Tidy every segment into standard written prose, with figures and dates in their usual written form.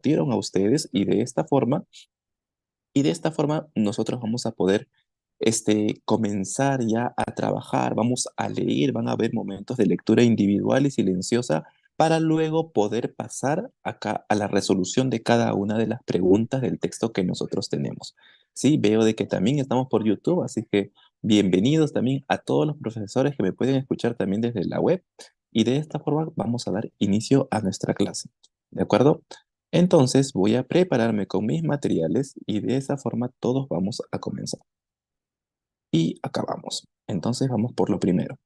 compartieron a ustedes y de esta forma nosotros vamos a poder comenzar ya a trabajar, vamos a leer, van a haber momentos de lectura individual y silenciosa para luego poder pasar acá a la resolución de cada una de las preguntas del texto que nosotros tenemos. Sí, veo de que también estamos por YouTube, así que bienvenidos también a todos los profesores que me pueden escuchar también desde la web y de esta forma vamos a dar inicio a nuestra clase. ¿De acuerdo? Entonces voy a prepararme con mis materiales y de esa forma todos vamos a comenzar. Y acabamos. Entonces vamos por lo primero.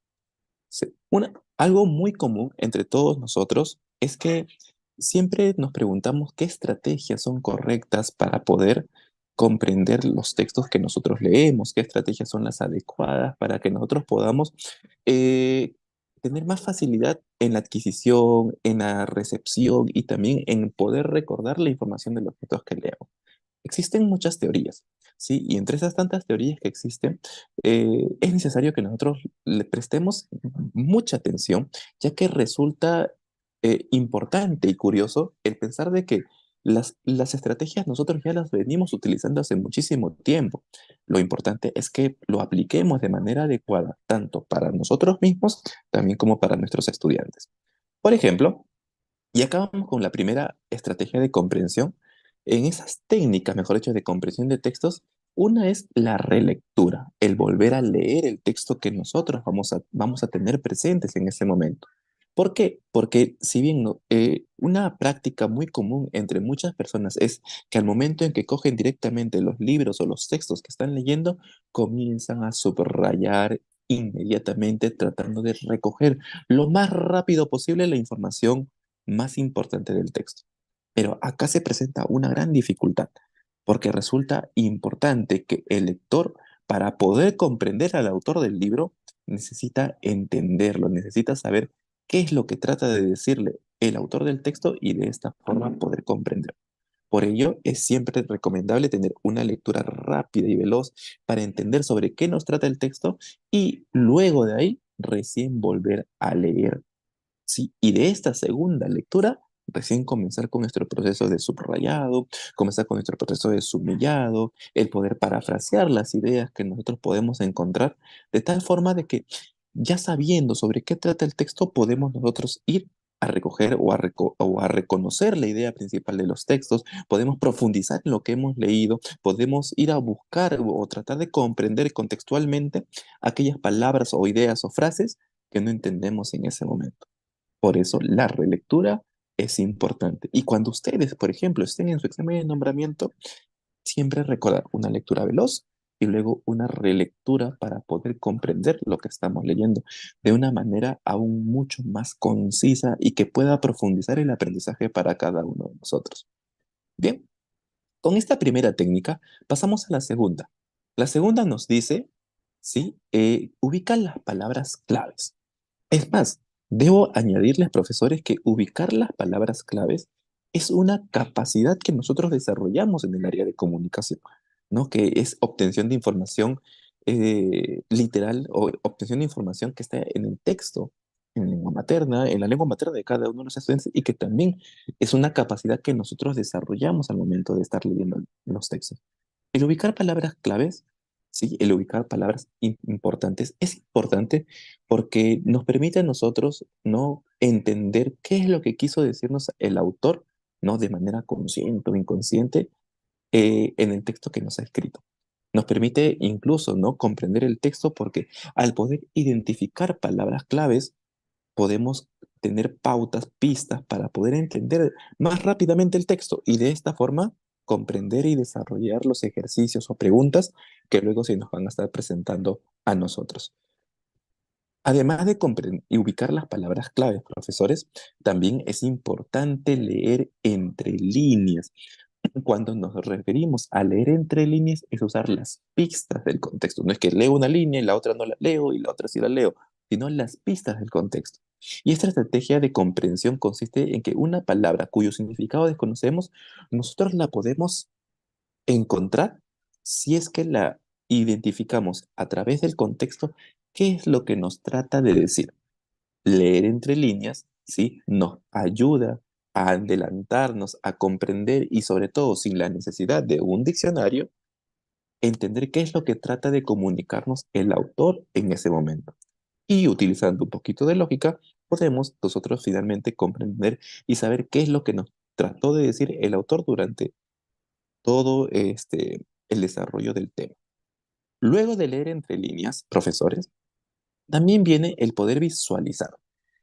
Algo muy común entre todos nosotros es que siempre nos preguntamos qué estrategias son correctas para poder comprender los textos que nosotros leemos, qué estrategias son las adecuadas para que nosotros podamos eh, tener más facilidad en la adquisición, en la recepción y también en poder recordar la información de los textos que leemos. Existen muchas teorías, ¿sí? Y entre esas tantas teorías que existen, es necesario que nosotros le prestemos mucha atención, ya que resulta importante y curioso el pensar de que las estrategias nosotros ya las venimos utilizando hace muchísimo tiempo. Lo importante es que lo apliquemos de manera adecuada, tanto para nosotros mismos, también como para nuestros estudiantes. Por ejemplo, y acabamos con la primera estrategia de comprensión. En esas técnicas, mejor dicho, de comprensión de textos, una es la relectura, el volver a leer el texto que nosotros vamos a tener presentes en ese momento. ¿Por qué? Porque si bien una práctica muy común entre muchas personas es que al momento en que cogen directamente los libros o los textos que están leyendo, comienzan a subrayar inmediatamente tratando de recoger lo más rápido posible la información más importante del texto. Pero acá se presenta una gran dificultad, porque resulta importante que el lector, para poder comprender al autor del libro, necesita entenderlo, necesita saber qué es lo que trata de decirle el autor del texto y de esta forma poder comprender. Por ello, es siempre recomendable tener una lectura rápida y veloz para entender sobre qué nos trata el texto y luego de ahí recién volver a leer. Sí, y de esta segunda lectura, recién comenzar con nuestro proceso de subrayado, comenzar con nuestro proceso de sumillado, el poder parafrasear las ideas que nosotros podemos encontrar, de tal forma de que ya sabiendo sobre qué trata el texto, podemos nosotros ir a recoger o a reconocer la idea principal de los textos, podemos profundizar en lo que hemos leído, podemos ir a buscar o tratar de comprender contextualmente aquellas palabras o ideas o frases que no entendemos en ese momento. Por eso la relectura es importante. Y cuando ustedes, por ejemplo, estén en su examen de nombramiento, siempre recordar una lectura veloz y luego una relectura para poder comprender lo que estamos leyendo de una manera aún mucho más concisa y que pueda profundizar el aprendizaje para cada uno de nosotros. Bien, con esta primera técnica pasamos a la segunda. La segunda nos dice, ¿sí? Ubica las palabras claves. Es más, debo añadirles, profesores, que ubicar las palabras claves es una capacidad que nosotros desarrollamos en el área de comunicación, ¿no? Que es obtención de información literal o obtención de información que está en el texto, en lengua materna, en la lengua materna de cada uno de los estudiantes y que también es una capacidad que nosotros desarrollamos al momento de estar leyendo los textos. El ubicar palabras claves, sí, el ubicar palabras importantes es importante porque nos permite a nosotros no entender qué es lo que quiso decirnos el autor, no de manera consciente o inconsciente en el texto que nos ha escrito. Nos permite incluso no comprender el texto porque al poder identificar palabras claves podemos tener pautas, pistas para poder entender más rápidamente el texto y de esta forma comprender y desarrollar los ejercicios o preguntas que luego se nos van a estar presentando a nosotros. Además de comprender y ubicar las palabras claves, profesores, también es importante leer entre líneas. Cuando nos referimos a leer entre líneas, es usar las pistas del contexto. No es que leo una línea y la otra no la leo y la otra sí la leo, sino las pistas del contexto. Y esta estrategia de comprensión consiste en que una palabra cuyo significado desconocemos, nosotros la podemos encontrar si es que la identificamos a través del contexto, qué es lo que nos trata de decir. Leer entre líneas, ¿sí? Nos ayuda a adelantarnos, a comprender y sobre todo sin la necesidad de un diccionario, entender qué es lo que trata de comunicarnos el autor en ese momento. Y utilizando un poquito de lógica, podemos nosotros finalmente comprender y saber qué es lo que nos trató de decir el autor durante todo el desarrollo del tema. Luego de leer entre líneas, profesores, también viene el poder visualizar.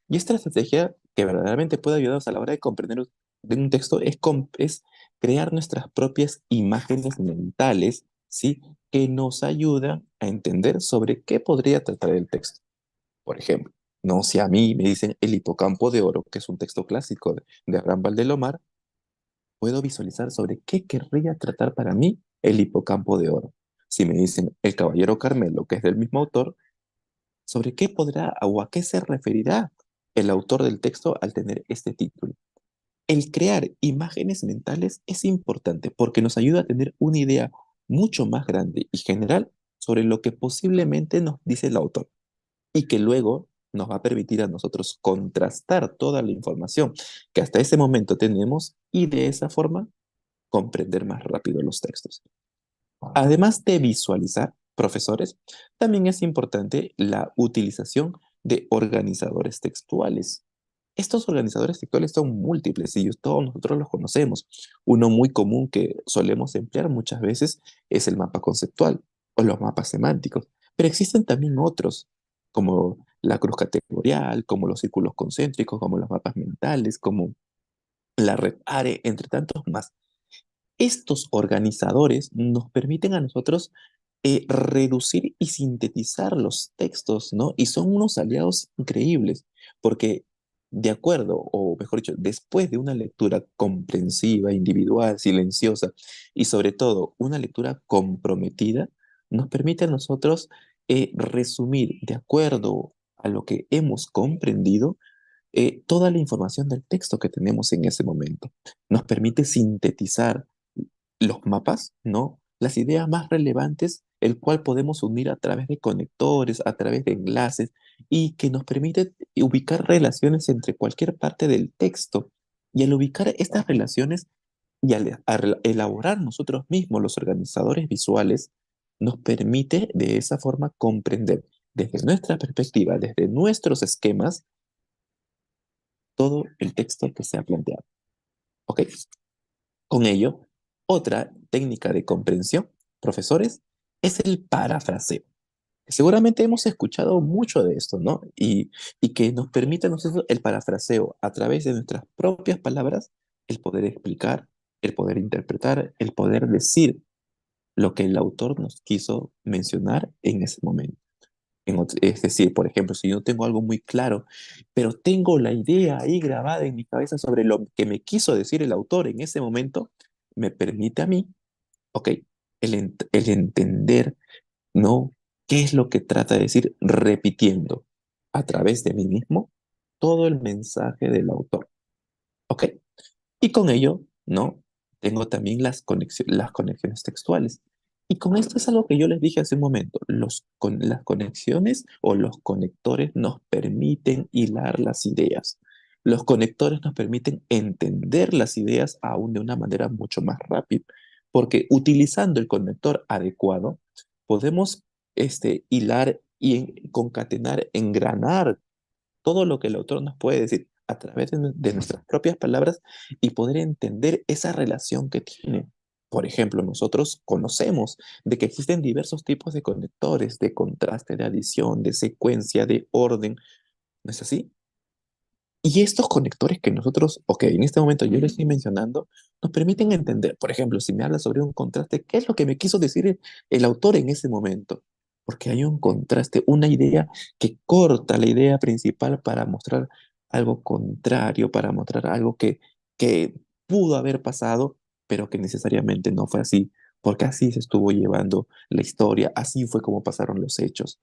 Y esta estrategia que verdaderamente puede ayudarnos a la hora de comprender de un texto es crear nuestras propias imágenes mentales, ¿sí? Que nos ayudan a entender sobre qué podría tratar el texto. Por ejemplo, no si a mí me dicen El hipocampo de oro, que es un texto clásico de Abraham Valdelomar, puedo visualizar sobre qué querría tratar para mí El hipocampo de oro. Si me dicen El caballero Carmelo, que es del mismo autor, sobre qué podrá o a qué se referirá el autor del texto al tener este título. El crear imágenes mentales es importante porque nos ayuda a tener una idea mucho más grande y general sobre lo que posiblemente nos dice el autor y que luego nos va a permitir a nosotros contrastar toda la información que hasta ese momento tenemos y de esa forma comprender más rápido los textos. Además de visualizar, profesores, también es importante la utilización de organizadores textuales. Estos organizadores textuales son múltiples y todos nosotros los conocemos. Uno muy común que solemos emplear muchas veces es el mapa conceptual o los mapas semánticos, pero existen también otros, como la cruz categorial, como los círculos concéntricos, como los mapas mentales, como la red ARE, entre tantos más. Estos organizadores nos permiten a nosotros reducir y sintetizar los textos, ¿no? Y son unos aliados increíbles, porque de acuerdo, o mejor dicho, después de una lectura comprensiva, individual, silenciosa y sobre todo una lectura comprometida, nos permite a nosotros resumir de acuerdo a lo que hemos comprendido toda la información del texto que tenemos en ese momento. Nos permite sintetizar los mapas, ¿no? Las ideas más relevantes, el cual podemos unir a través de conectores, a través de enlaces, y que nos permite ubicar relaciones entre cualquier parte del texto. Y al ubicar estas relaciones y al elaborar nosotros mismos los organizadores visuales, nos permite de esa forma comprender desde nuestra perspectiva, desde nuestros esquemas, todo el texto que se ha planteado. ¿Ok? Con ello, otra técnica de comprensión, profesores, es el parafraseo. Seguramente hemos escuchado mucho de esto, ¿no? Y que nos permite a nosotros el parafraseo a través de nuestras propias palabras, el poder explicar, el poder interpretar, el poder decir lo que el autor nos quiso mencionar en ese momento. Es decir, por ejemplo, si yo tengo algo muy claro, pero tengo la idea ahí grabada en mi cabeza sobre lo que me quiso decir el autor en ese momento, me permite a mí, ok, el entender, ¿no? ¿Qué es lo que trata de decir repitiendo a través de mí mismo todo el mensaje del autor? ¿Ok? Y con ello, ¿no? Tengo también las conexiones textuales. Y con esto es algo que yo les dije hace un momento. Las conexiones o los conectores nos permiten hilar las ideas. Los conectores nos permiten entender las ideas aún de una manera mucho más rápida, porque utilizando el conector adecuado, podemos hilar y concatenar, engranar todo lo que el autor nos puede decir a través de nuestras propias palabras y poder entender esa relación que tiene. Por ejemplo, nosotros conocemos de que existen diversos tipos de conectores, de contraste, de adición, de secuencia, de orden, ¿no es así? Y estos conectores que nosotros, ok, en este momento yo les estoy mencionando, nos permiten entender, por ejemplo, si me habla sobre un contraste, ¿qué es lo que me quiso decir el autor en ese momento? Porque hay un contraste, una idea que corta la idea principal para mostrar algo contrario, para mostrar algo que pudo haber pasado, pero que necesariamente no fue así, porque así se estuvo llevando la historia, así fue como pasaron los hechos.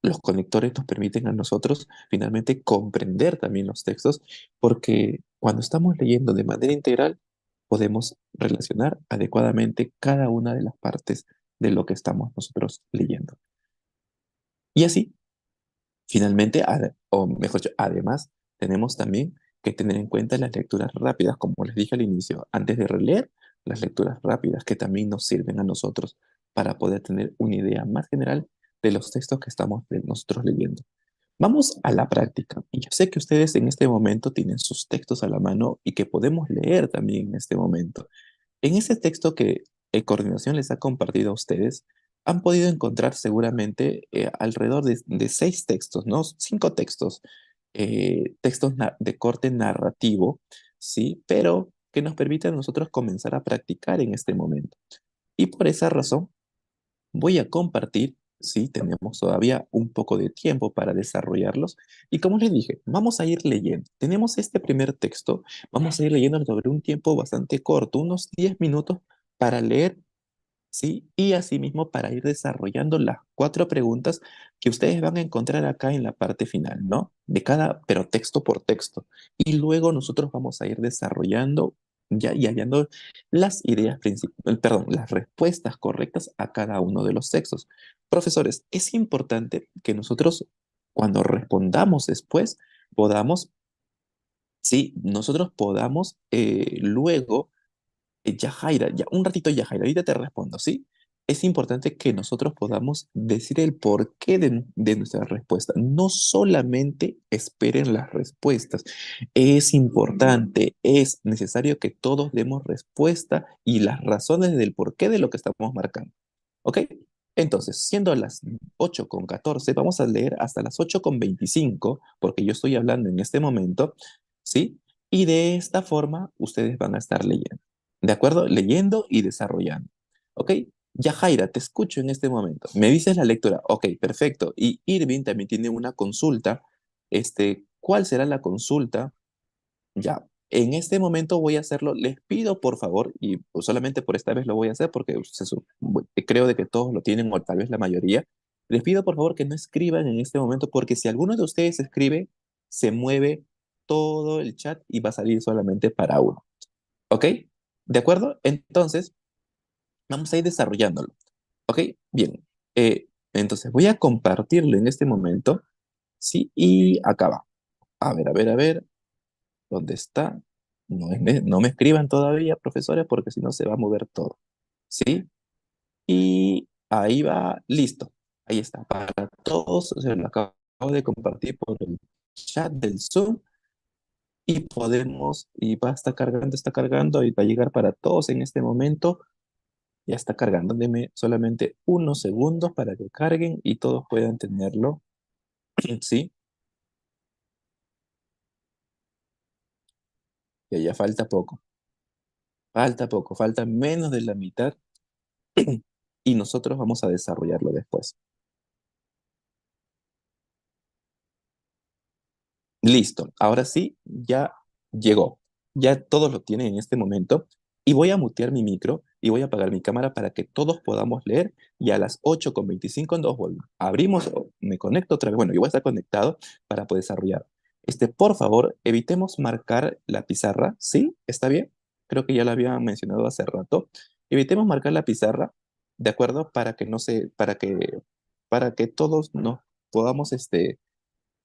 Los conectores nos permiten a nosotros finalmente comprender también los textos, porque cuando estamos leyendo de manera integral, podemos relacionar adecuadamente cada una de las partes de lo que estamos nosotros leyendo. Y así, finalmente, o mejor dicho, además, tenemos también que tener en cuenta las lecturas rápidas, como les dije al inicio, antes de releer, las lecturas rápidas que también nos sirven a nosotros para poder tener una idea más general de los textos que estamos nosotros leyendo. Vamos a la práctica. Y yo sé que ustedes en este momento tienen sus textos a la mano y que podemos leer también en este momento. En ese texto que Coordinación les ha compartido a ustedes, han podido encontrar seguramente alrededor de 6 textos, ¿no? 5 textos, textos de corte narrativo, ¿sí? Pero que nos permiten a nosotros comenzar a practicar en este momento. Y por esa razón, voy a compartir, sí, tenemos todavía un poco de tiempo para desarrollarlos. Y como les dije, vamos a ir leyendo. Tenemos este primer texto, vamos a ir leyendo sobre un tiempo bastante corto, unos 10 minutos para leer, sí, y asimismo para ir desarrollando las 4 preguntas que ustedes van a encontrar acá en la parte final, ¿no? De cada, pero texto por texto. Y luego nosotros vamos a ir desarrollando ya y hallando las ideas principales, perdón, las respuestas correctas a cada uno de los textos. Profesores, es importante que nosotros, cuando respondamos después, podamos, sí, nosotros podamos luego Yajaira, ya, un ratito Yajaira, ahorita te respondo, ¿sí? Es importante que nosotros podamos decir el porqué de nuestra respuesta. No solamente esperen las respuestas. Es importante, es necesario que todos demos respuesta y las razones del porqué de lo que estamos marcando. ¿Ok? Entonces, siendo las 8:14, vamos a leer hasta las 8:25, porque yo estoy hablando en este momento, ¿sí? Y de esta forma ustedes van a estar leyendo. ¿De acuerdo? Leyendo y desarrollando. ¿Ok? Yajaira, te escucho en este momento. Me dices la lectura. Ok, perfecto. Y Irving también tiene una consulta. ¿Cuál será la consulta? Ya, en este momento voy a hacerlo. Les pido por favor, y pues solamente por esta vez lo voy a hacer porque creo de que todos lo tienen o tal vez la mayoría. Les pido por favor que no escriban en este momento porque si alguno de ustedes escribe, se mueve todo el chat y va a salir solamente para uno. ¿Ok? ¿De acuerdo? Entonces, vamos a ir desarrollándolo. ¿Ok? Bien. Entonces, voy a compartirlo en este momento. Sí, y acá va. A ver, a ver, a ver. ¿Dónde está? No me escriban todavía, profesores, porque si no se va a mover todo. ¿Sí? Y ahí va, listo. Ahí está. Para todos, se lo acabo de compartir por el chat del Zoom y va, está cargando y va a llegar para todos en este momento. Ya está cargando. Deme solamente unos segundos para que carguen y todos puedan tenerlo. ¿Sí? Que ya falta poco. Falta poco. Falta menos de la mitad y nosotros vamos a desarrollarlo después. Listo, ahora sí, ya llegó. Ya todos lo tienen en este momento y voy a mutear mi micro y voy a apagar mi cámara para que todos podamos leer y a las 8:25 nos volvemos. Abrimos, me conecto otra vez. Bueno, yo voy a estar conectado para poder desarrollar. Por favor, evitemos marcar la pizarra. ¿Sí? ¿Está bien? Creo que ya lo había mencionado hace rato. Evitemos marcar la pizarra, ¿de acuerdo? Para que todos nos podamos,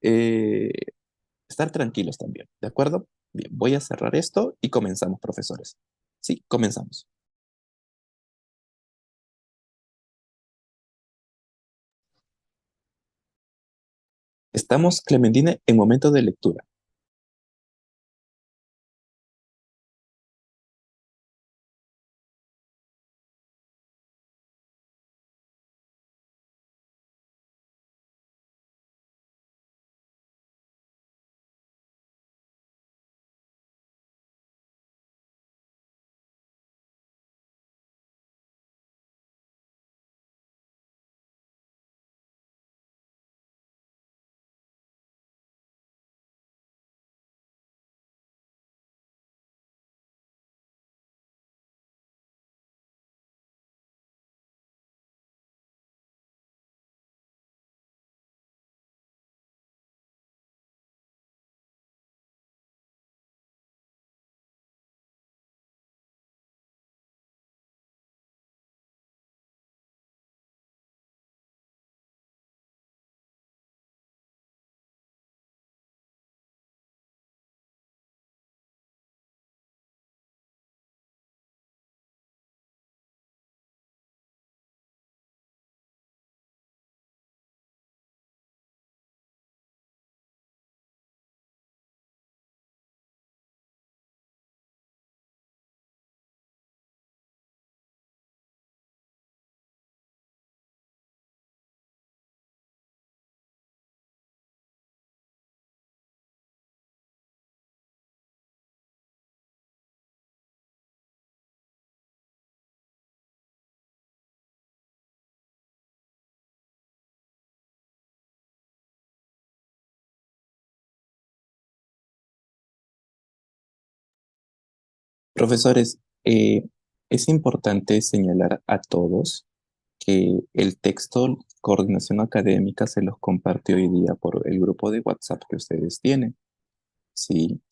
eh, estar tranquilos también, ¿de acuerdo? Bien, voy a cerrar esto y comenzamos, profesores. Sí, comenzamos. Estamos, Clementina, en momento de lectura. Profesores, es importante señalar a todos que el texto Coordinación Académica se los compartió hoy día por el grupo de WhatsApp que ustedes tienen. Sí,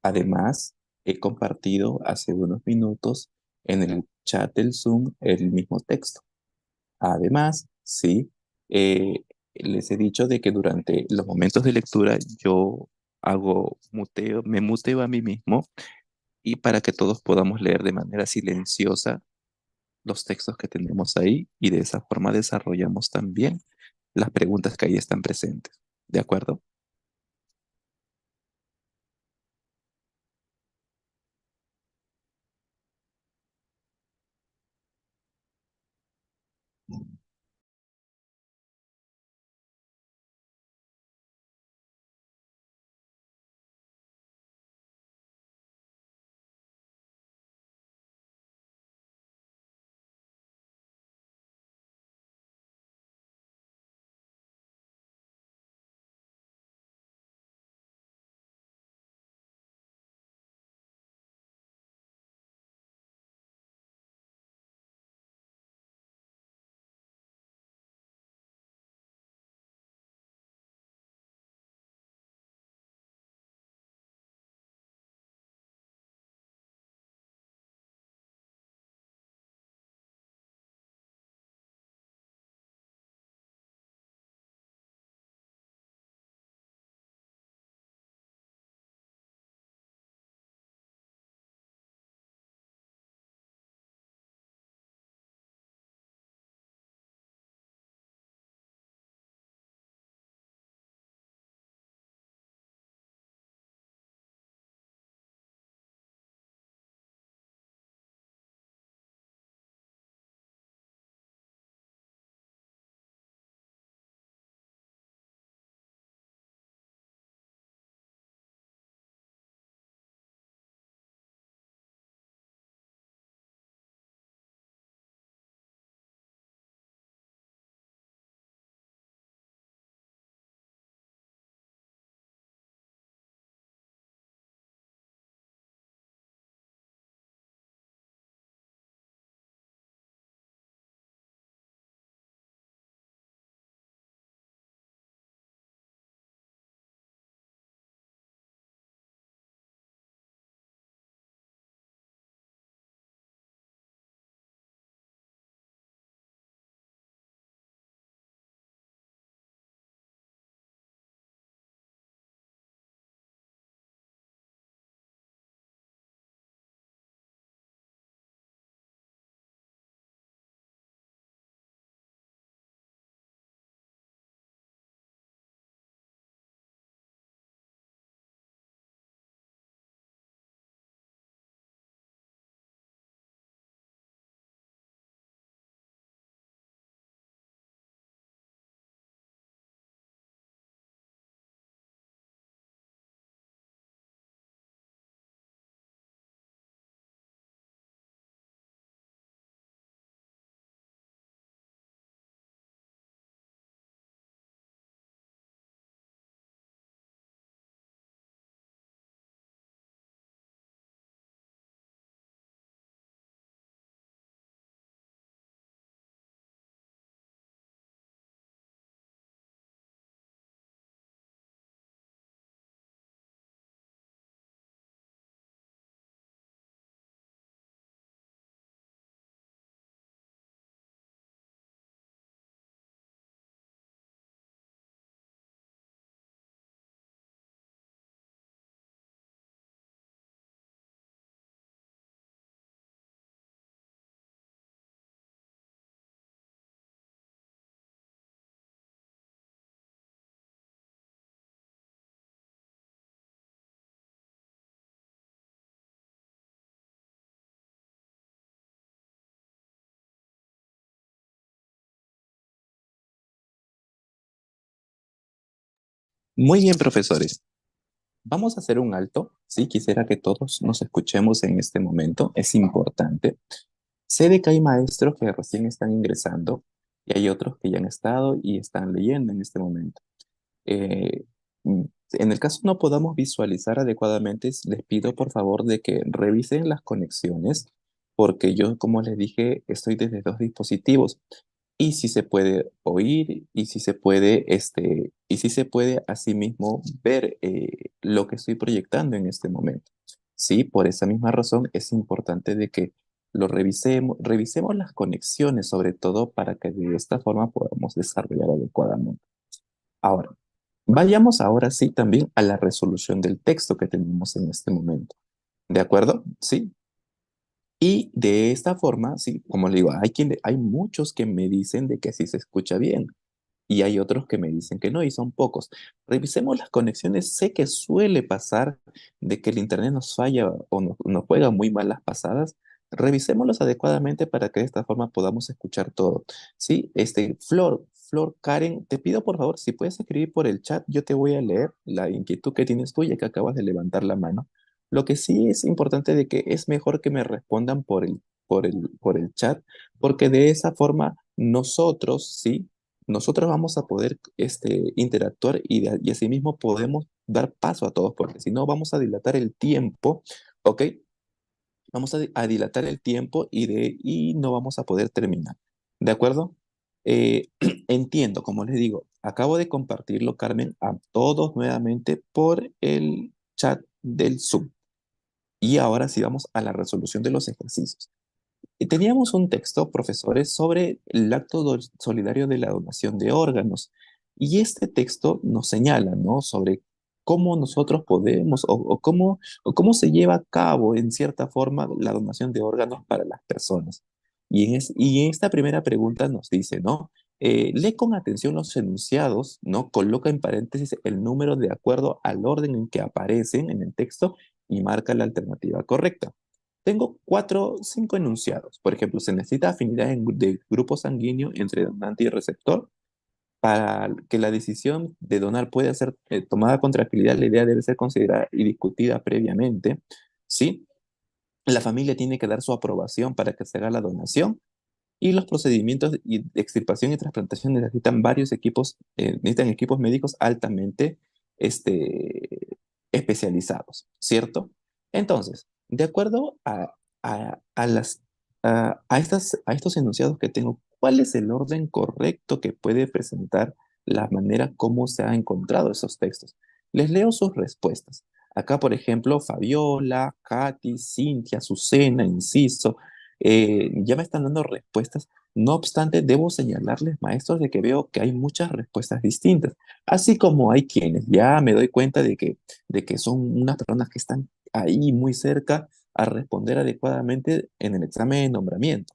además, he compartido hace unos minutos en el chat del Zoom el mismo texto. Además, sí, eh, les he dicho de que durante los momentos de lectura yo hago muteo, me muteo a mí mismo y para que todos podamos leer de manera silenciosa los textos que tenemos ahí y de esa forma desarrollamos también las preguntas que ahí están presentes. ¿De acuerdo? Muy bien, profesores. Vamos a hacer un alto. Sí, quisiera que todos nos escuchemos en este momento. Es importante. Sé de que hay maestros que recién están ingresando y hay otros que ya han estado y están leyendo en este momento. Eh, En el caso no podamos visualizar adecuadamente, les pido por favor de que revisen las conexiones, porque yo, como les dije, estoy desde dos dispositivos y si se puede oír y si se puede, y si se puede asimismo ver lo que estoy proyectando en este momento. Sí, por esa misma razón es importante de que lo revisemos las conexiones, sobre todo para que de esta forma podamos desarrollar adecuadamente. Ahora, vayamos ahora sí también a la resolución del texto que tenemos en este momento. ¿De acuerdo? Sí. Y de esta forma, sí, como le digo, hay muchos que me dicen de que sí se escucha bien y hay otros que me dicen que no y son pocos. Revisemos las conexiones. Sé que suele pasar de que el internet nos falla o nos juega muy malas pasadas. Revisémoslos adecuadamente para que de esta forma podamos escuchar todo. Sí, Flor, Karen, te pido por favor, si puedes escribir por el chat, yo te voy a leer la inquietud que tienes tú ya que acabas de levantar la mano. Lo que sí es importante de que es mejor que me respondan por el chat, porque de esa forma nosotros, sí, nosotros vamos a poder interactuar y asimismo podemos dar paso a todos, porque si no vamos a dilatar el tiempo, ¿ok? Vamos a dilatar el tiempo y no vamos a poder terminar. ¿De acuerdo? Entiendo, como les digo, acabo de compartirlo, Carmen, a todos nuevamente por el chat del Zoom. Y ahora sí vamos a la resolución de los ejercicios. Teníamos un texto, profesores, sobre el acto solidario de la donación de órganos. Y este texto nos señala, ¿no? Sobre cómo nosotros podemos o cómo se lleva a cabo, en cierta forma, la donación de órganos para las personas. Y en esta primera pregunta nos dice, ¿no? Lee con atención los enunciados, ¿no? Coloca en paréntesis el número de acuerdo al orden en que aparecen en el texto y marca la alternativa correcta. Tengo cinco enunciados. Por ejemplo, se necesita afinidad de grupo sanguíneo entre donante y receptor. Para que la decisión de donar pueda ser tomada con tranquilidad, la idea debe ser considerada y discutida previamente. ¿Sí? La familia tiene que dar su aprobación para que se haga la donación. Y los procedimientos de extirpación y trasplantación necesitan equipos médicos altamente especializados, ¿cierto? Entonces, de acuerdo a las, a estos enunciados que tengo, ¿cuál es el orden correcto que puede presentar la manera como se han encontrado esos textos? Les leo sus respuestas. Acá, por ejemplo, Fabiola, Katy, Cintia, Azucena, Inciso, ya me están dando respuestas. No obstante, debo señalarles, maestros, de que veo que hay muchas respuestas distintas, así como hay quienes ya me doy cuenta de que son unas personas que están ahí muy cerca a responder adecuadamente en el examen de nombramiento.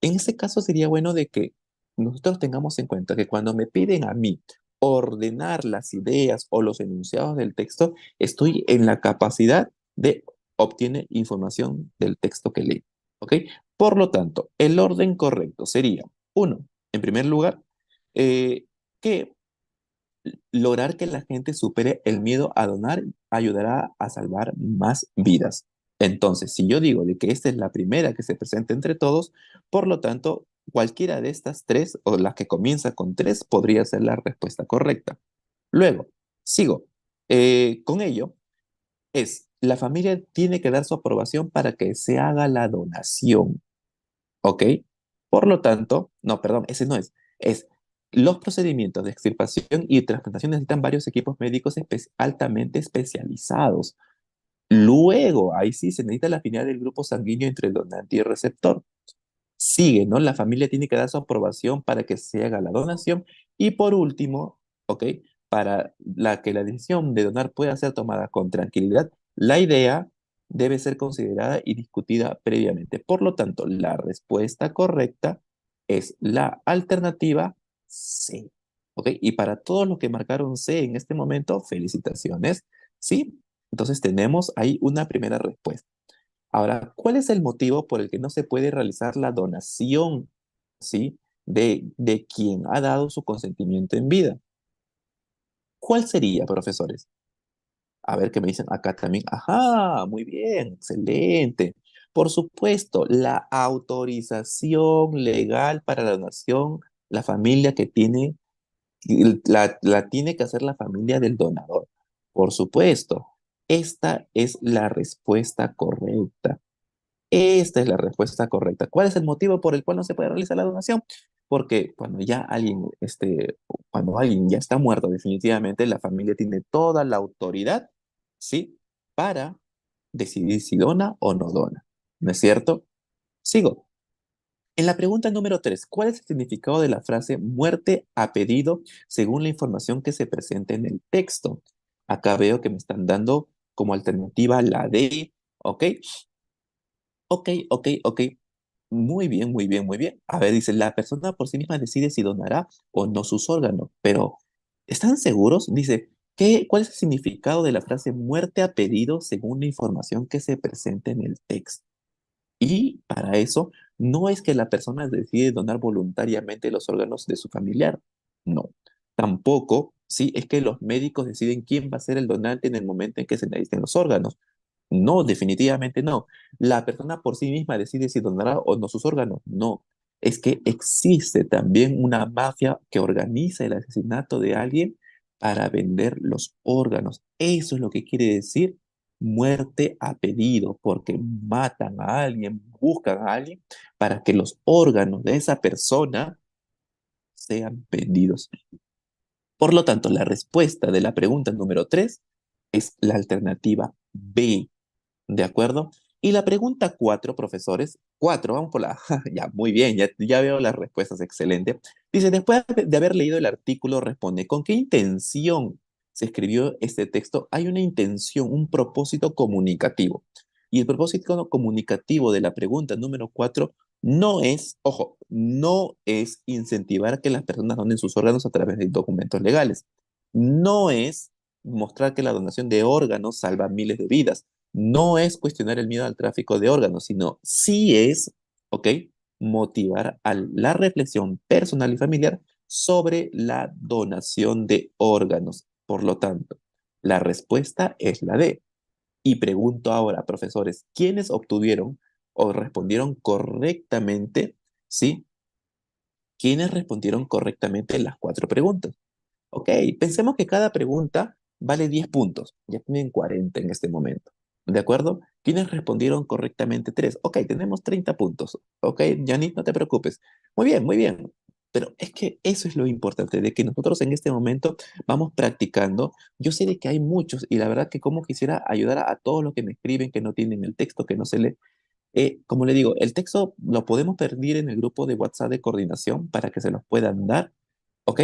En ese caso sería bueno de que nosotros tengamos en cuenta que cuando me piden a mí ordenar las ideas o los enunciados del texto, estoy en la capacidad de obtener información del texto que leí. ¿Ok? Por lo tanto, el orden correcto sería, uno, en primer lugar, eh, que lograr que la gente supere el miedo a donar ayudará a salvar más vidas. Entonces, si yo digo de que esta es la primera que se presenta entre todos, por lo tanto, cualquiera de estas tres o la que comienza con tres podría ser la respuesta correcta. Luego, sigo. Con ello, la familia tiene que dar su aprobación para que se haga la donación. ¿Ok? Por lo tanto, no, perdón, ese no es los procedimientos de extirpación y transplantación necesitan varios equipos médicos altamente especializados. Luego, ahí sí se necesita la afinidad del grupo sanguíneo entre el donante y el receptor. Sigue, ¿no? La familia tiene que dar su aprobación para que se haga la donación. Y por último, ¿ok? Para que la decisión de donar pueda ser tomada con tranquilidad, la idea debe ser considerada y discutida previamente. Por lo tanto, la respuesta correcta es la alternativa C. ¿Ok? Y para todos los que marcaron C en este momento, felicitaciones. ¿Sí? Entonces tenemos ahí una primera respuesta. Ahora, ¿cuál es el motivo por el que no se puede realizar la donación, ¿sí? de quien ha dado su consentimiento en vida? ¿Cuál sería, profesores? A ver qué me dicen acá también. Ajá, muy bien, excelente. Por supuesto, la autorización legal para la donación, la familia que tiene, la tiene que hacer la familia del donador. Por supuesto, esta es la respuesta correcta. Esta es la respuesta correcta. ¿Cuál es el motivo por el cual no se puede realizar la donación? Porque cuando alguien ya está muerto, definitivamente la familia tiene toda la autoridad, ¿sí? Para decidir si dona o no dona. ¿No es cierto? Sigo. En la pregunta número 3, ¿cuál es el significado de la frase muerte a pedido según la información que se presenta en el texto? Acá veo que me están dando como alternativa la D, ¿ok? Ok, ok, ok. Muy bien, muy bien, muy bien. A ver, dice, la persona por sí misma decide si donará o no sus órganos, pero ¿están seguros? Dice, ¿cuál es el significado de la frase muerte a pedido según la información que se presenta en el texto? Y para eso, no es que la persona decide donar voluntariamente los órganos de su familiar. No. Tampoco, sí, es que los médicos deciden quién va a ser el donante en el momento en que se necesiten los órganos. No, definitivamente no. La persona por sí misma decide si donará o no sus órganos. No. Es que existe también una mafia que organiza el asesinato de alguien para vender los órganos. Eso es lo que quiere decir muerte a pedido, porque matan a alguien, buscan a alguien para que los órganos de esa persona sean vendidos. Por lo tanto, la respuesta de la pregunta número 3 es la alternativa B. ¿De acuerdo? Y la pregunta 4, profesores, 4, vamos por la, ya, muy bien, ya veo las respuestas, excelente. Dice, después de haber leído el artículo, responde, ¿con qué intención se escribió este texto? Hay una intención, un propósito comunicativo. Y el propósito comunicativo de la pregunta número 4 no es, ojo, no es incentivar que las personas donen sus órganos a través de documentos legales. No es mostrar que la donación de órganos salva miles de vidas, no es cuestionar el miedo al tráfico de órganos, sino sí es, ¿ok? Motivar a la reflexión personal y familiar sobre la donación de órganos. Por lo tanto, la respuesta es la D. Y pregunto ahora, profesores, ¿quiénes obtuvieron o respondieron correctamente? ¿Sí? ¿Quiénes respondieron correctamente las 4 preguntas? Ok, pensemos que cada pregunta vale 10 puntos. Ya tienen 40 en este momento. ¿De acuerdo? ¿Quiénes respondieron correctamente 3? Ok, tenemos 30 puntos. Ok, Janit, no te preocupes. Muy bien, muy bien. Pero es que eso es lo importante, de que nosotros en este momento vamos practicando. Yo sé de que hay muchos y la verdad que como quisiera ayudar a todos los que me escriben, que no tienen el texto, que no se lee. Como le digo, el texto lo podemos pedir en el grupo de WhatsApp de coordinación para que se los puedan dar, ¿ok?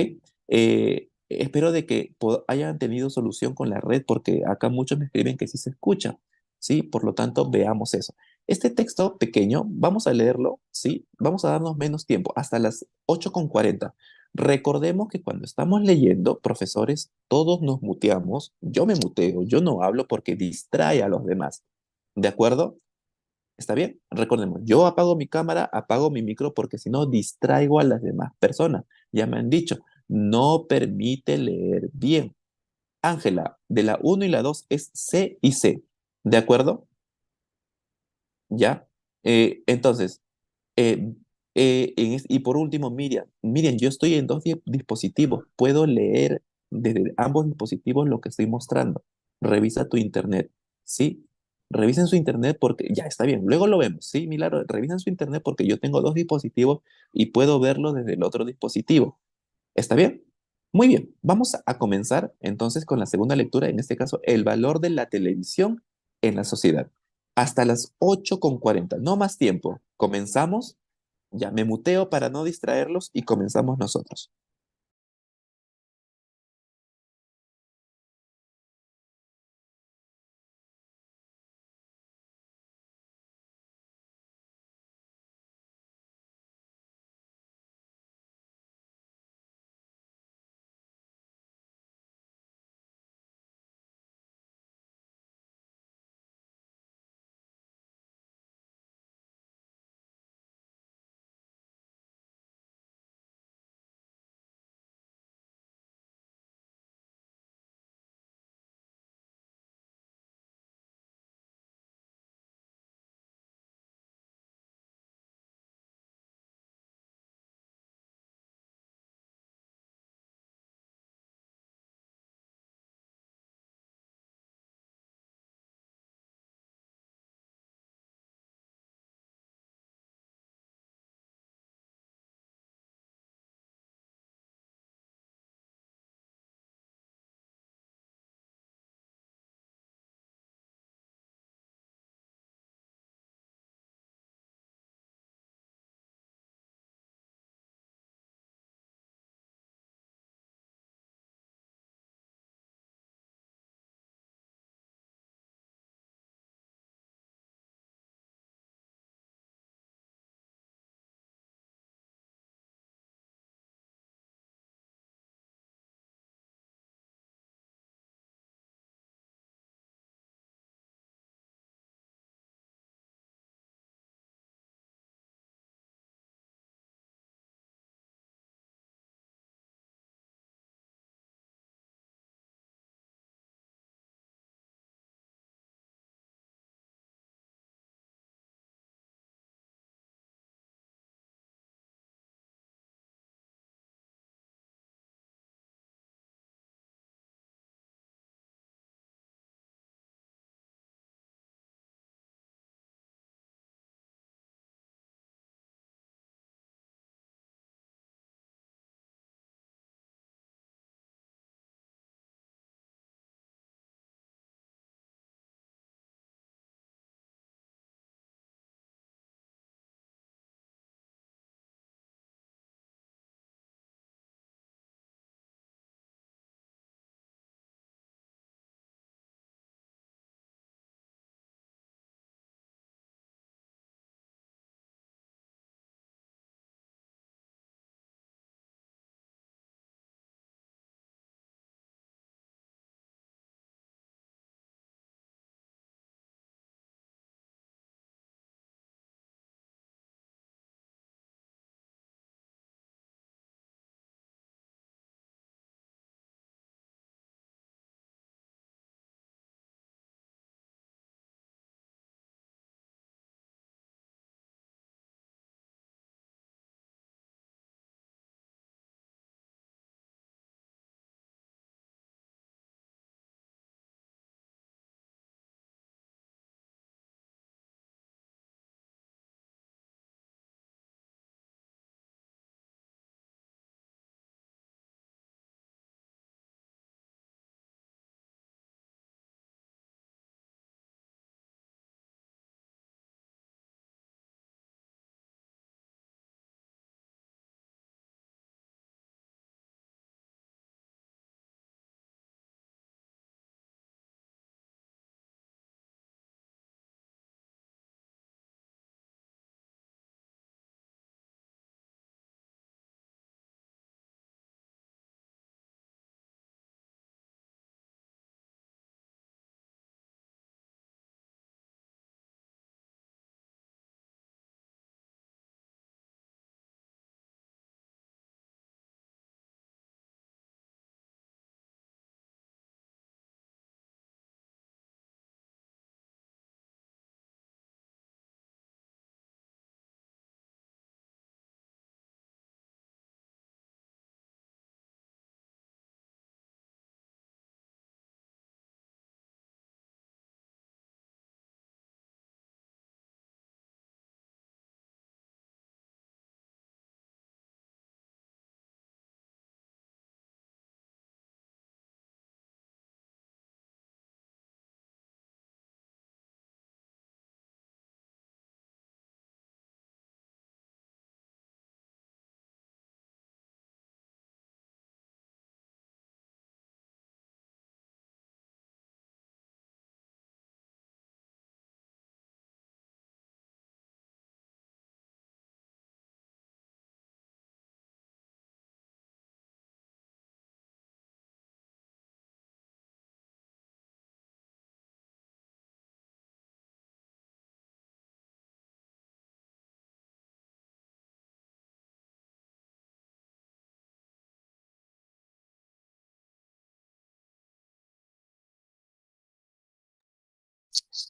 Espero de que hayan tenido solución con la red porque acá muchos me escriben que sí se escucha, ¿sí? Por lo tanto, veamos eso. Este texto pequeño, vamos a leerlo, ¿sí? Vamos a darnos menos tiempo, hasta las 8:40. Recordemos que cuando estamos leyendo, profesores, todos nos muteamos. Yo me muteo, yo no hablo porque distrae a los demás. ¿De acuerdo? ¿Está bien? Recordemos, yo apago mi cámara, apago mi micro porque si no distraigo a las demás personas. Ya me han dicho, no permite leer bien. Ángela, de la uno y la 2 es C y C. ¿De acuerdo? ¿Ya? Entonces, eh, y por último, Miriam, yo estoy en dos dispositivos. Puedo leer desde ambos dispositivos lo que estoy mostrando. Revisa tu internet, ¿sí? Revisen su internet porque ya está bien. Luego lo vemos, ¿sí? Milagro, revisen su internet porque yo tengo dos dispositivos y puedo verlo desde el otro dispositivo. ¿Está bien? Muy bien. Vamos a comenzar entonces con la segunda lectura, en este caso, el valor de la televisión en la sociedad. Hasta las 8:40, no más tiempo. Comenzamos. Ya me muteo para no distraerlos y comenzamos nosotros.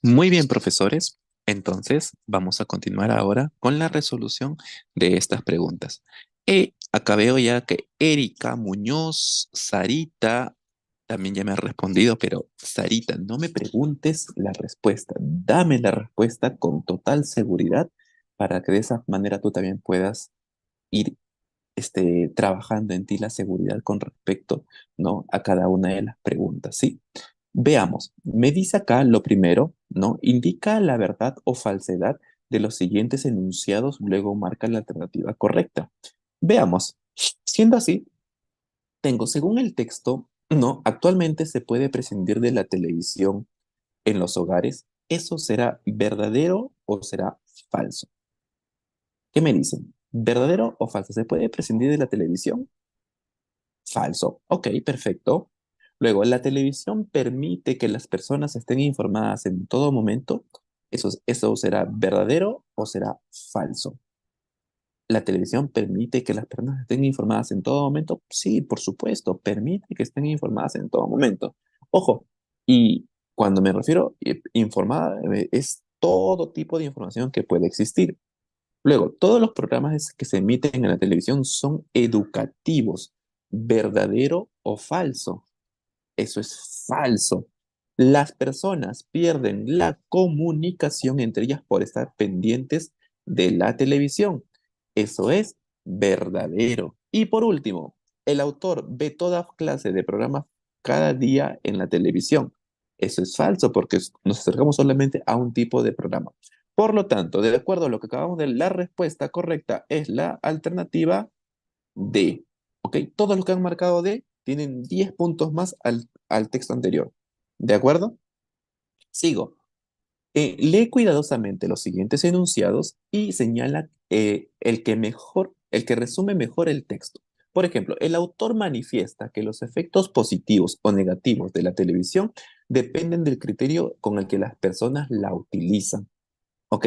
Muy bien, profesores. Entonces, vamos a continuar ahora con la resolución de estas preguntas. Acá veo ya que Erika Muñoz, Sarita, también ya me ha respondido, pero Sarita, no me preguntes la respuesta. Dame la respuesta con total seguridad para que de esa manera tú también puedas ir trabajando en ti la seguridad con respecto, ¿no? a cada una de las preguntas, ¿sí? Veamos, me dice acá lo primero, ¿no? Indica la verdad o falsedad de los siguientes enunciados, luego marca la alternativa correcta. Veamos, siendo así, tengo, según el texto, ¿no? Actualmente se puede prescindir de la televisión en los hogares. ¿Eso será verdadero o será falso? ¿Qué me dicen? ¿Verdadero o falso? ¿Se puede prescindir de la televisión? Falso. Ok, perfecto. Luego, ¿la televisión permite que las personas estén informadas en todo momento? ¿Eso será verdadero o será falso? ¿La televisión permite que las personas estén informadas en todo momento? Sí, por supuesto, permite que estén informadas en todo momento. Ojo, y cuando me refiero informada, es todo tipo de información que puede existir. Luego, todos los programas que se emiten en la televisión son educativos, verdadero o falso. Eso es falso. Las personas pierden la comunicación entre ellas por estar pendientes de la televisión. Eso es verdadero. Y por último, el autor ve toda clase de programas cada día en la televisión. Eso es falso porque nos acercamos solamente a un tipo de programa. Por lo tanto, de acuerdo a lo que acabamos de ver, la respuesta correcta es la alternativa D. ¿Ok? Todos los que han marcado D tienen 10 puntos más al texto anterior. ¿De acuerdo? Sigo. Lee cuidadosamente los siguientes enunciados y señala el que resume mejor el texto. Por ejemplo, el autor manifiesta que los efectos positivos o negativos de la televisión dependen del criterio con el que las personas la utilizan. ¿Ok?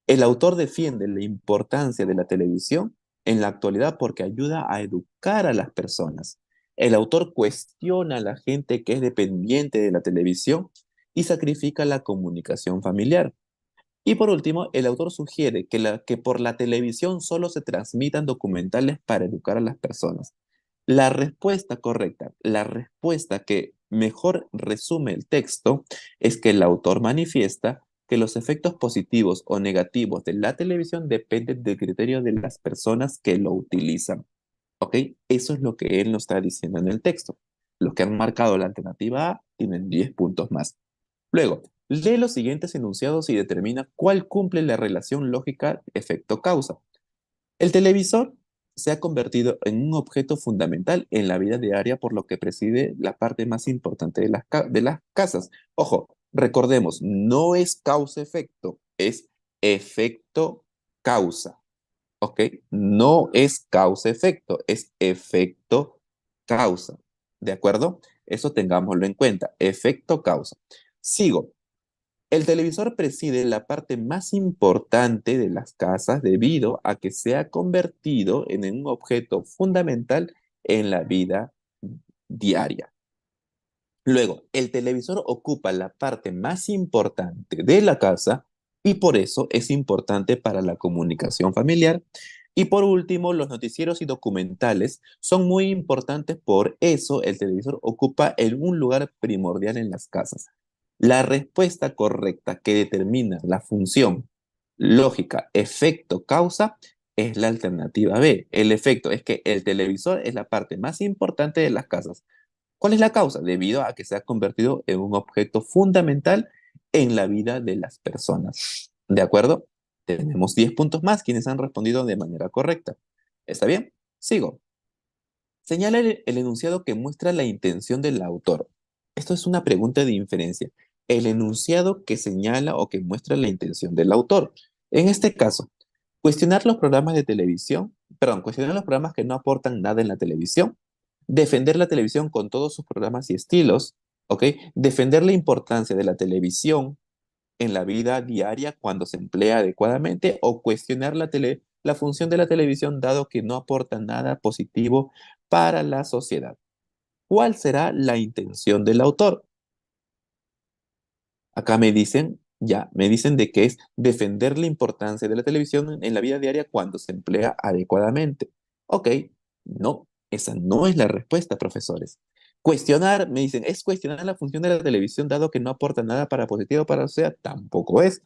El autor defiende la importancia de la televisión en la actualidad porque ayuda a educar a las personas. El autor cuestiona a la gente que es dependiente de la televisión y sacrifica la comunicación familiar. Y por último, el autor sugiere que por la televisión solo se transmitan documentales para educar a las personas. La respuesta correcta, la respuesta que mejor resume el texto, es que el autor manifiesta que los efectos positivos o negativos de la televisión dependen del criterio de las personas que lo utilizan. ¿Ok? Eso es lo que él nos está diciendo en el texto. Los que han marcado la alternativa A tienen 10 puntos más. Luego, lee los siguientes enunciados y determina cuál cumple la relación lógica efecto-causa. El televisor se ha convertido en un objeto fundamental en la vida diaria, por lo que preside la parte más importante de las casas. Ojo, recordemos, no es causa-efecto, es efecto-causa. ¿Ok? No es causa-efecto, es efecto-causa. ¿De acuerdo? Eso tengámoslo en cuenta, efecto-causa. Sigo. El televisor preside la parte más importante de las casas debido a que se ha convertido en un objeto fundamental en la vida diaria. Luego, el televisor ocupa la parte más importante de la casa y por eso es importante para la comunicación familiar. Y por último, los noticieros y documentales son muy importantes, por eso el televisor ocupa un lugar primordial en las casas. La respuesta correcta que determina la función lógica, efecto, causa es la alternativa B. El efecto es que el televisor es la parte más importante de las casas. ¿Cuál es la causa? Debido a que se ha convertido en un objeto fundamental en la vida de las personas. ¿De acuerdo? Tenemos 10 puntos más quienes han respondido de manera correcta. ¿Está bien? Sigo. Señala el enunciado que muestra la intención del autor. Esto es una pregunta de inferencia. El enunciado que señala o que muestra la intención del autor. En este caso, cuestionar los programas de televisión, perdón, cuestionar los programas que no aportan nada en la televisión, defender la televisión con todos sus programas y estilos, ¿ok? Defender la importancia de la televisión en la vida diaria cuando se emplea adecuadamente o cuestionar la función de la televisión dado que no aporta nada positivo para la sociedad. ¿Cuál será la intención del autor? Acá me dicen Ya, me dicen de que es defender la importancia de la televisión en la vida diaria cuando se emplea adecuadamente. Ok, no, esa no es la respuesta, profesores. Cuestionar, me dicen, es cuestionar la función de la televisión dado que no aporta nada para positivo o para la sociedad. Tampoco es.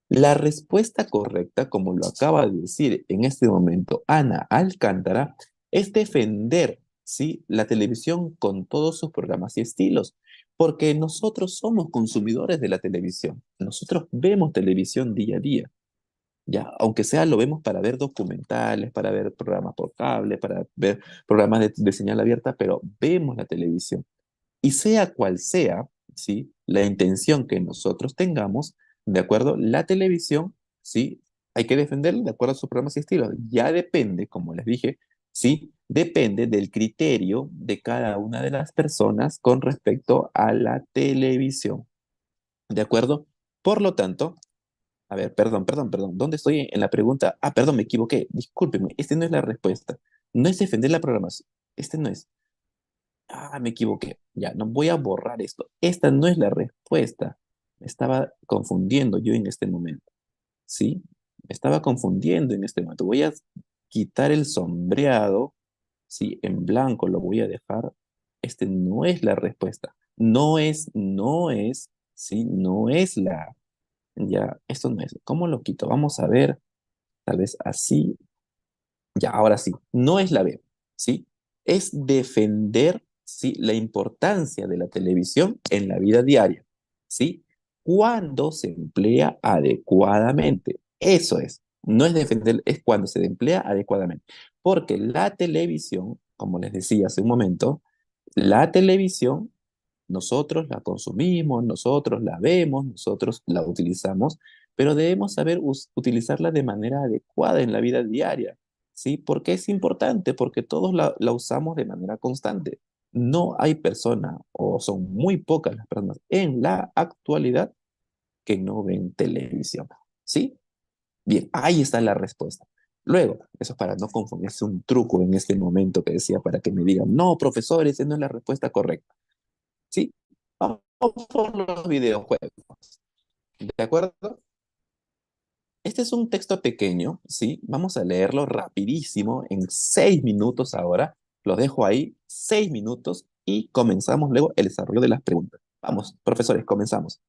La respuesta correcta, como lo acaba de decir en este momento Ana Alcántara, es defender, ¿sí?, la televisión con todos sus programas y estilos, porque nosotros somos consumidores de la televisión. Nosotros vemos televisión día a día, ya, aunque sea lo vemos para ver documentales, para ver programas por cable, para ver programas de señal abierta, pero vemos la televisión. Y sea cual sea, ¿sí?, la intención que nosotros tengamos, ¿de acuerdo? La televisión, ¿sí?, hay que defenderla de acuerdo a sus programas y estilos. Ya depende, como les dije, ¿sí?, depende del criterio de cada una de las personas con respecto a la televisión, ¿de acuerdo? Por lo tanto, a ver, perdón, ¿dónde estoy en la pregunta? Ah, perdón, me equivoqué, discúlpeme, esta no es la respuesta. No es defender la programación, este no es. Ah, me equivoqué. Ya, no voy a borrar esto. Esta no es la respuesta. Me estaba confundiendo yo en este momento. ¿Sí? Me estaba confundiendo en este momento. Voy a quitar el sombreado. Sí, en blanco lo voy a dejar. Este no es la respuesta. No es, sí, no es la. Ya, esto no es. ¿Cómo lo quito? Vamos a ver. Tal vez así. Ya, ahora sí, no es la B, ¿sí? Es defender, ¿sí?, la importancia de la televisión en la vida diaria, ¿sí? Cuando se emplea adecuadamente. Eso es. No es defender, es cuando se emplea adecuadamente. Porque la televisión, como les decía hace un momento, la televisión nosotros la consumimos, nosotros la vemos, nosotros la utilizamos, pero debemos saber utilizarla de manera adecuada en la vida diaria, ¿sí? Porque es importante, porque todos la usamos de manera constante. No hay persona, o son muy pocas las personas en la actualidad que no ven televisión, ¿sí? Bien, ahí está la respuesta. Luego, eso es para no confundirse, un truco en este momento que decía para que me digan, no, profesor, esa no es la respuesta correcta. Sí, vamos por los videojuegos. ¿De acuerdo? Este es un texto pequeño, ¿sí? Vamos a leerlo rapidísimo en 6 minutos ahora. Lo dejo ahí, 6 minutos, y comenzamos luego el desarrollo de las preguntas. Vamos, profesores, comenzamos.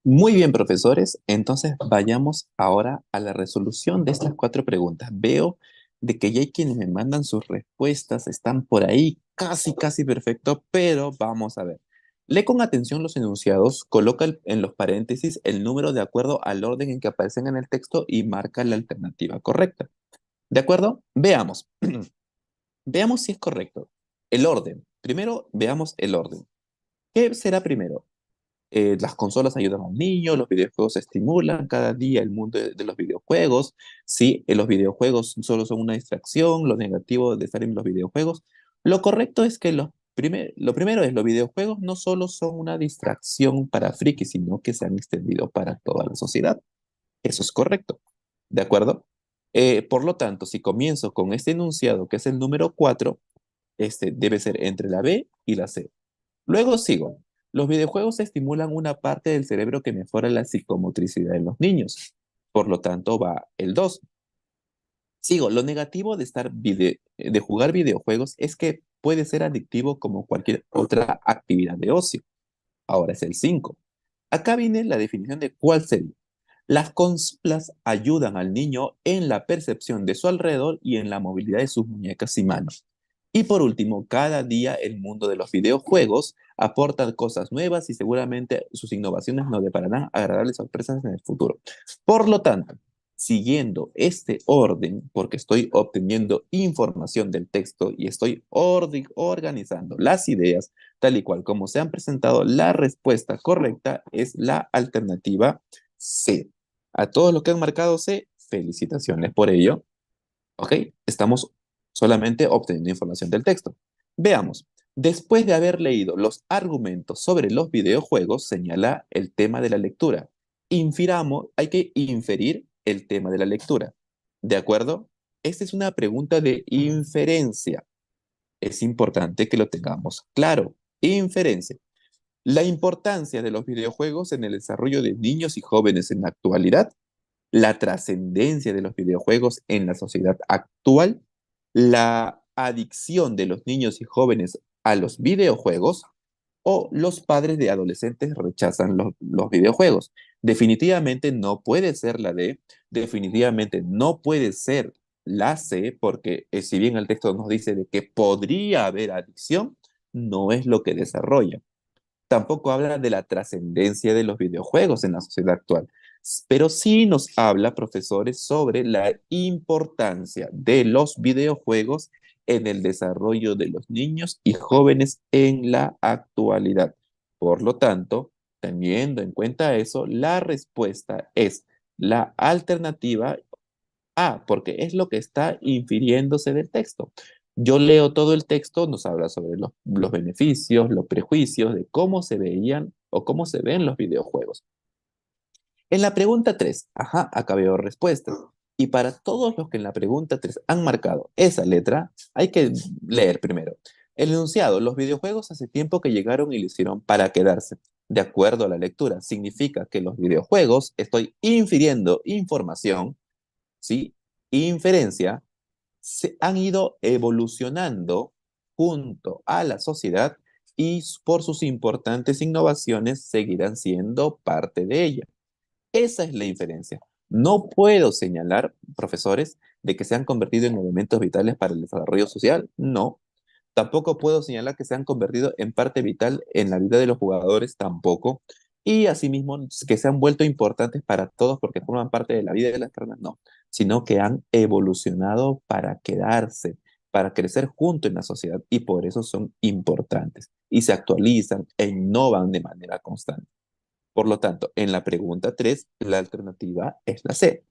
Muy bien, profesores. Entonces vayamos ahora a la resolución de estas cuatro preguntas. Veo de que ya hay quienes me mandan sus respuestas, están por ahí casi, casi perfecto, pero vamos a ver. Lee con atención los enunciados, coloca en los paréntesis el número de acuerdo al orden en que aparecen en el texto y marca la alternativa correcta. ¿De acuerdo? Veamos. Veamos si es correcto. El orden. Primero, veamos el orden. ¿Qué será primero? Las consolas ayudan a un niño, los videojuegos estimulan cada día el mundo de los videojuegos. Sí, los videojuegos solo son una distracción, lo negativo de estar en los videojuegos. Lo correcto es que lo primero es los videojuegos no solo son una distracción para frikis, sino que se han extendido para toda la sociedad. Eso es correcto. ¿De acuerdo? Por lo tanto, si comienzo con este enunciado, que es el número 4, este debe ser entre la B y la C. Luego sigo. Los videojuegos estimulan una parte del cerebro que mejora la psicomotricidad en los niños. Por lo tanto, va el 2. Sigo. Lo negativo de jugar videojuegos es que puede ser adictivo como cualquier otra actividad de ocio. Ahora es el 5. Acá viene la definición de cuál sería. Las consolas ayudan al niño en la percepción de su alrededor y en la movilidad de sus muñecas y manos. Y por último, cada día el mundo de los videojuegos aporta cosas nuevas y seguramente sus innovaciones nos depararán agradables sorpresas en el futuro. Por lo tanto, siguiendo este orden, porque estoy obteniendo información del texto y estoy organizando las ideas tal y cual como se han presentado, la respuesta correcta es la alternativa C. A todos los que han marcado C, felicitaciones por ello. ¿Ok? Estamos solamente obteniendo información del texto. Veamos. Después de haber leído los argumentos sobre los videojuegos, señala el tema de la lectura. Infiramos, hay que inferir el tema de la lectura. ¿De acuerdo? Esta es una pregunta de inferencia. Es importante que lo tengamos claro. Inferencia. La importancia de los videojuegos en el desarrollo de niños y jóvenes en la actualidad, la trascendencia de los videojuegos en la sociedad actual, la adicción de los niños y jóvenes a los videojuegos o los padres de adolescentes rechazan los videojuegos. Definitivamente no puede ser la D, definitivamente no puede ser la C, porque si bien el texto nos dice de que podría haber adicción, no es lo que desarrolla. Tampoco habla de la trascendencia de los videojuegos en la sociedad actual, pero sí nos habla, profesores, sobre la importancia de los videojuegos en el desarrollo de los niños y jóvenes en la actualidad. Por lo tanto, teniendo en cuenta eso, la respuesta es la alternativa porque es lo que está infiriéndose del texto. Yo leo todo el texto, nos habla sobre los beneficios, los prejuicios de cómo se veían o cómo se ven los videojuegos. En la pregunta 3, acá veo respuestas. Y para todos los que en la pregunta 3 han marcado esa letra, hay que leer primero. El enunciado, los videojuegos hace tiempo que llegaron y lo hicieron para quedarse. De acuerdo a la lectura, significa que los videojuegos, estoy infiriendo información, ¿sí? Inferencia, se han ido evolucionando junto a la sociedad y por sus importantes innovaciones seguirán siendo parte de ella. Esa es la inferencia. No puedo señalar, profesores, de que se han convertido en elementos vitales para el desarrollo social. No. Tampoco puedo señalar que se han convertido en parte vital en la vida de los jugadores. Tampoco. Y asimismo, que se han vuelto importantes para todos porque forman parte de la vida de las personas. No. Sino que han evolucionado para quedarse, para crecer junto en la sociedad y por eso son importantes y se actualizan e innovan de manera constante. Por lo tanto, en la pregunta 3 la alternativa es la C.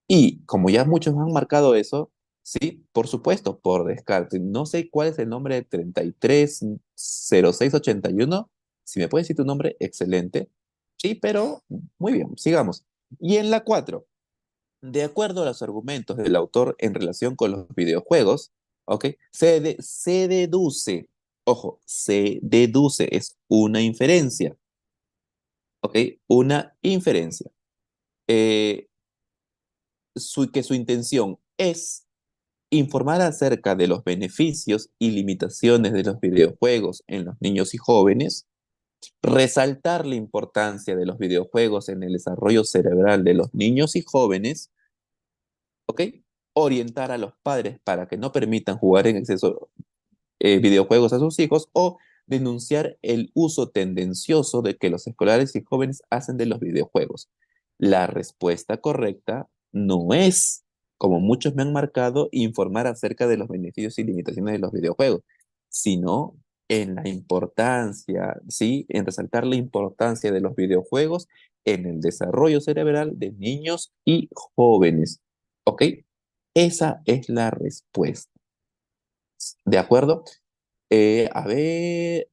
Y como ya muchos han marcado eso, sí, por supuesto, por descarte. No sé cuál es el nombre de 330681. Si me puedes decir tu nombre, excelente. Sí, pero muy bien, sigamos. Y en la 4 de acuerdo a los argumentos del autor en relación con los videojuegos, ¿ok? Se deduce, ojo, se deduce, es una inferencia, ¿ok? Una inferencia. Eh, que su intención es informar acerca de los beneficios y limitaciones de los videojuegos en los niños y jóvenes, Resaltar la importancia de los videojuegos en el desarrollo cerebral de los niños y jóvenes, ¿ok? Orientar a los padres para que no permitan jugar en exceso videojuegos a sus hijos o denunciar el uso tendencioso de que los escolares y jóvenes hacen de los videojuegos. La respuesta correcta no es, como muchos me han marcado, informar acerca de los beneficios y limitaciones de los videojuegos, sino en la importancia, ¿sí? En resaltar la importancia de los videojuegos en el desarrollo cerebral de niños y jóvenes. ¿Ok? Esa es la respuesta. ¿De acuerdo? A ver,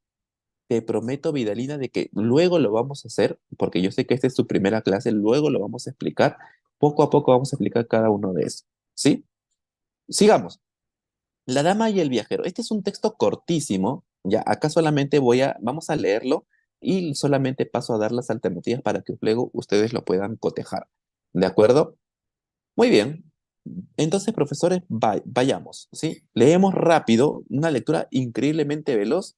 te prometo, Vidalina, de que luego lo vamos a hacer, porque yo sé que esta es tu primera clase, luego lo vamos a explicar. Poco a poco vamos a explicar cada uno de esos. ¿Sí? Sigamos. La dama y el viajero. Este es un texto cortísimo. Ya, acá solamente vamos a leerlo y solamente paso a dar las alternativas para que luego ustedes lo puedan cotejar. ¿De acuerdo? Muy bien. Entonces, profesores, vayamos, ¿sí? Leemos rápido, una lectura increíblemente veloz.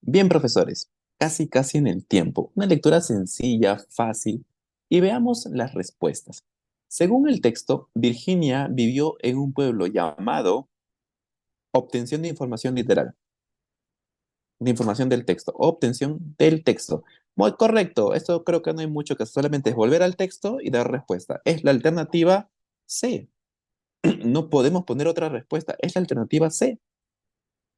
Bien, profesores, casi en el tiempo. Una lectura sencilla, fácil, y veamos las respuestas. Según el texto, Virginia vivió en un pueblo llamado obtención de información literal, de información del texto, obtención del texto. Muy correcto, esto creo que no hay mucho que hacer, solamente es volver al texto y dar respuesta. Es la alternativa C. No podemos poner otra respuesta, es la alternativa C,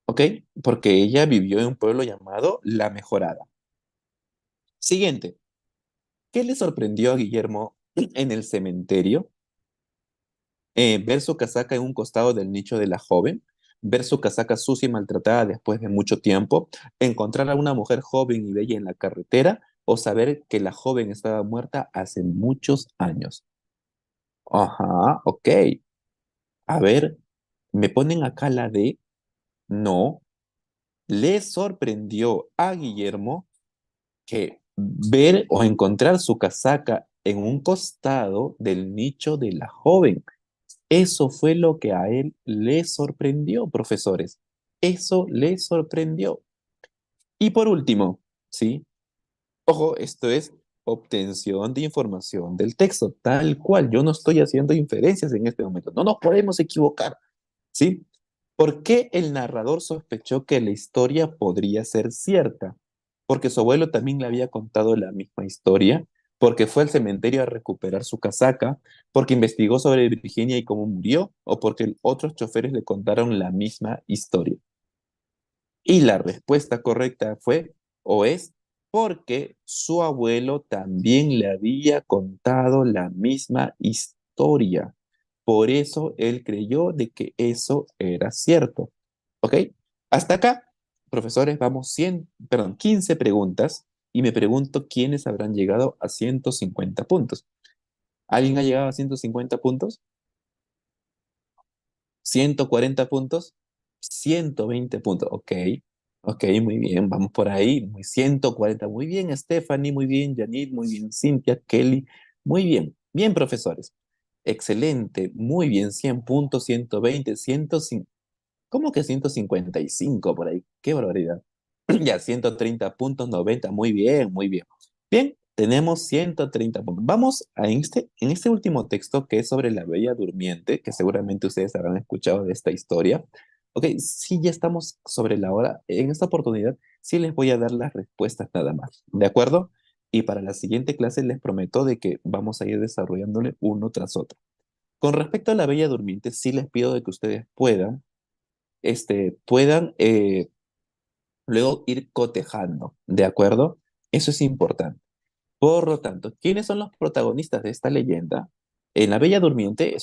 ¿ok? Porque ella vivió en un pueblo llamado La Mejorada. Siguiente. ¿Qué le sorprendió a Guillermo en el cementerio, ver su casaca en un costado del nicho de la joven, ver su casaca sucia y maltratada después de mucho tiempo, encontrar a una mujer joven y bella en la carretera o saber que la joven estaba muerta hace muchos años. Ajá, ok. A ver, me ponen acá la D. No, le sorprendió a Guillermo que ver o encontrar su casaca en un costado del nicho de la joven. Eso fue lo que a él le sorprendió, profesores. Eso le sorprendió. Y por último, ¿sí? Ojo, esto es obtención de información del texto, tal cual. Yo no estoy haciendo inferencias en este momento. No nos podemos equivocar, ¿sí? ¿Por qué el narrador sospechó que la historia podría ser cierta? Porque su abuelo también le había contado la misma historia, porque fue al cementerio a recuperar su casaca, porque investigó sobre Virginia y cómo murió, o porque otros choferes le contaron la misma historia. Y la respuesta correcta fue o es porque su abuelo también le había contado la misma historia. Por eso él creyó de que eso era cierto. ¿Ok? Hasta acá, profesores, vamos 15 preguntas y me pregunto quiénes habrán llegado a 150 puntos. ¿Alguien ha llegado a 150 puntos? ¿140 puntos? 120 puntos. Ok, ok, muy bien, vamos por ahí. 140, muy bien, Stephanie, muy bien, Janit, muy bien, Cynthia, Kelly, muy bien. Bien, profesores. Excelente, muy bien, 100 puntos, 120, 105. ¿Cómo que 155 por ahí? Qué barbaridad. Ya, 130 puntos, 90, muy bien, muy bien. Bien, tenemos 130 puntos. Vamos a en este último texto que es sobre la Bella Durmiente, que seguramente ustedes habrán escuchado de esta historia. Ok, sí, ya estamos sobre la hora. En esta oportunidad sí les voy a dar las respuestas nada más, ¿de acuerdo? Y para la siguiente clase les prometo de que vamos a ir desarrollándole uno tras otro. Con respecto a la Bella Durmiente, sí les pido de que ustedes puedan luego ir cotejando, ¿de acuerdo? Eso es importante. Por lo tanto, ¿quiénes son los protagonistas de esta leyenda? En La Bella Durmiente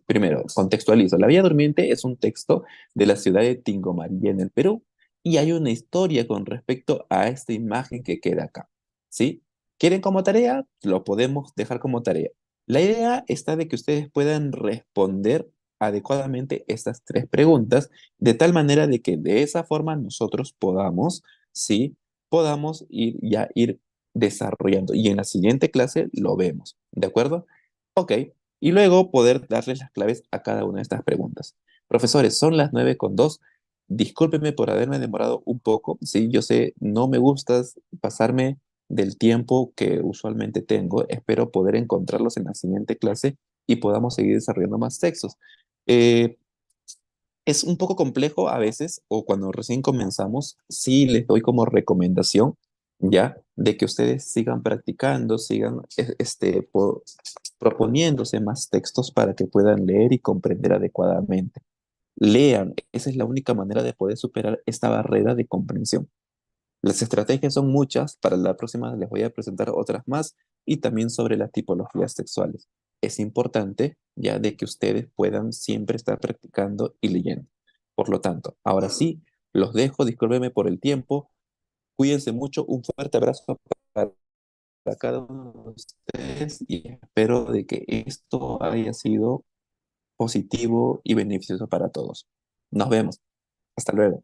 primero, contextualizo, La Bella Durmiente es un texto de la ciudad de Tingomaría en el Perú y hay una historia con respecto a esta imagen que queda acá, ¿sí? ¿Quieren como tarea? Lo podemos dejar como tarea. La idea está de que ustedes puedan responder adecuadamente estas tres preguntas de tal manera de que de esa forma nosotros podamos, ¿sí? Podamos ir desarrollando. Y en la siguiente clase lo vemos, ¿de acuerdo? Ok, y luego poder darles las claves a cada una de estas preguntas. Profesores, son las 9:02. Discúlpeme por haberme demorado un poco. Sí, yo sé, no me gusta pasarme del tiempo que usualmente tengo. Espero poder encontrarlos en la siguiente clase y podamos seguir desarrollando más textos. Eh, es un poco complejo a veces, o cuando recién comenzamos, sí les doy como recomendación, ya, de que ustedes sigan practicando, sigan proponiéndose más textos para que puedan leer y comprender adecuadamente. Lean, esa es la única manera de poder superar esta barrera de comprensión. Las estrategias son muchas, para la próxima les voy a presentar otras más y también sobre las tipologías sexuales. Es importante ya de que ustedes puedan siempre estar practicando y leyendo. Por lo tanto, ahora sí, los dejo, discúlpenme por el tiempo, cuídense mucho, un fuerte abrazo para cada uno de ustedes y espero de que esto haya sido positivo y beneficioso para todos. Nos vemos. Hasta luego.